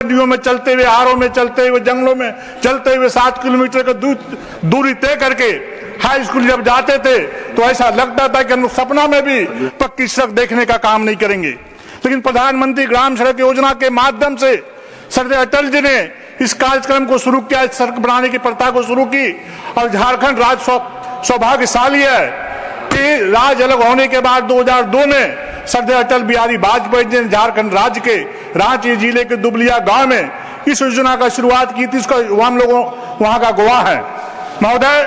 नदियों में चलते हुए, आरों में चलते हुए, जंगलों में चलते हुए 7 किलोमीटर का दूरी तय करके हाई स्कूल जब जाते थे तो ऐसा लगता था कि हम लोग सपना में भी पक्की सड़क देखने का काम नहीं करेंगे। लेकिन प्रधानमंत्री ग्राम सड़क योजना के माध्यम से सरदार अटल जी ने इस कार्यक्रम को शुरू किया, सड़क बनाने की प्रथा को शुरू की। और झारखंड राज्य सौभाग्यशाली है कि राज्य अलग होने के बाद 2002 में सरदार अटल बिहारी वाजपेयी जी ने झारखंड राज्य के रांची जिले के दुबलिया गांव में इस योजना का शुरुआत की थी। इसका हम लोगों वहां का गवाह है। महोदय,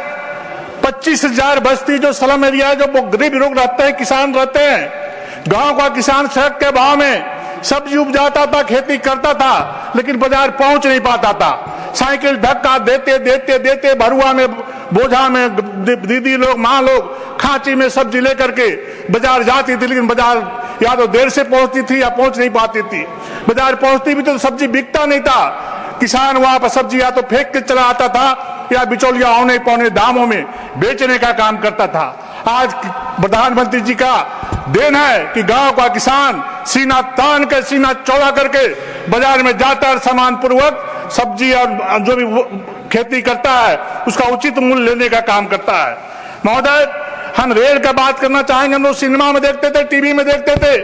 25,000 बस्ती जो स्लम एरिया है, जो गरीब लोग रहते हैं, किसान रहते हैं, गांव का किसान सड़क के भाव में सब्जी उपजाता था, खेती करता था, लेकिन बाजार पहुंच नहीं पाता था। साइकिल धक्का देते देते देते भरुआ में, बोझा में दीदी लोग, माँ लोग खांची में सब्जी लेकर के बाजार जाती थी, लेकिन बाजार या तो देर से पहुंचती थी या पहुंच नहीं पाती थी। बाजार पहुंचती भी तो सब्जी बिकता नहीं था। किसान वहां पर सब्जी या तो फेंक के चला आता था या बिचौलिया औने पौने दामों में बेचने का काम करता था। आज प्रधानमंत्री जी का देन है कि गांव का किसान सीना तान कर, सीना चौड़ा करके बाजार में जाता है, सम्मान पूर्वक सब्जी और जो भी खेती करता है उसका उचित मूल्य लेने का काम करता है। महोदय, हम रेल का बात करना चाहेंगे। हम लोग सिनेमा में देखते थे, टीवी में देखते थे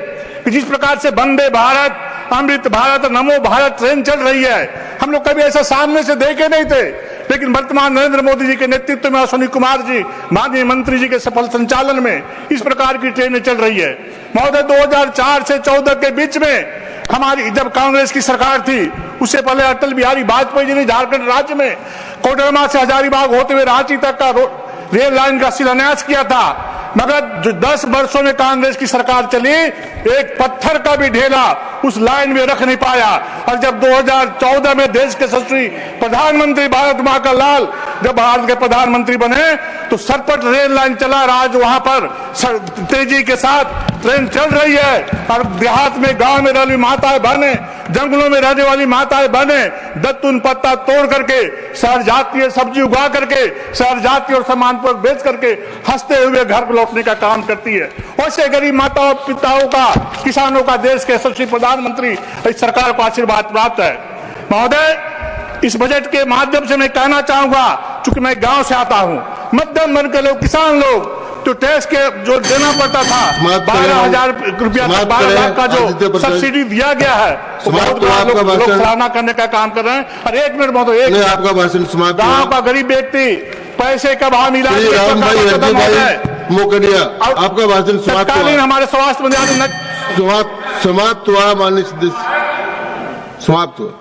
कि जिस प्रकार से वंदे भारत, अमृत भारत, नमो भारत ट्रेन चल रही है, हम लोग कभी ऐसा सामने से देखे नहीं थे। लेकिन वर्तमान नरेंद्र मोदी जी के नेतृत्व में, अश्विनी कुमार जी माननीय मंत्री जी के सफल संचालन में इस प्रकार की ट्रेनें चल रही है। महोदय, 2004 से 14 के बीच में हमारी जब कांग्रेस की सरकार थी, उससे पहले अटल बिहारी वाजपेयी जी ने झारखंड राज्य में कोडरमा से हजारीबाग होते हुए रांची तक का रेल लाइन का शिलान्यास किया था। मगर जो 10 वर्षों में कांग्रेस की सरकार चली, एक पत्थर का भी ढेला उस लाइन में रख नहीं पाया। और जब 2014 में देश के यशस्वी प्रधानमंत्री भारत माँ का लाल जब भारत के प्रधानमंत्री बने तो सरपट रेल लाइन चला। आज वहां पर तेजी के साथ ट्रेन चल रही है और देहात में, गांव में रहने वाली माताएं बहने, जंगलों में रहने वाली माताएं बहने दत्तून पत्ता तोड़ करके शहर जाती है, सब्जी उगा करके शहर जाती है और सामान पर बेच करके हंसते हुए घर को लौटने का काम करती है। वैसे गरीब माताओं पिताओं का, किसानों का देश के यशस्वी प्रधानमंत्री इस सरकार को आशीर्वाद प्राप्त है। महोदय, इस बजट के माध्यम से मैं कहना चाहूंगा, चूंकि मैं गांव से आता हूं, मध्यम वर्ग के लोग, किसान लोग, तो टैक्स के जो देना पड़ता था 12,000 रुपया, 12 लाख का जो सब्सिडी दिया गया है, तो बहुत लोग सराहना करने का काम कर रहे हैं। और 1 मिनट बहुत, आपका भाषण समाप्त। गाँव का गरीब व्यक्ति पैसे का भाव मिला, आपका भाषण समाप्त। हमारे स्वास्थ्य मंत्री समाप्त हुआ, माननीय सदस्य समाप्त हुआ।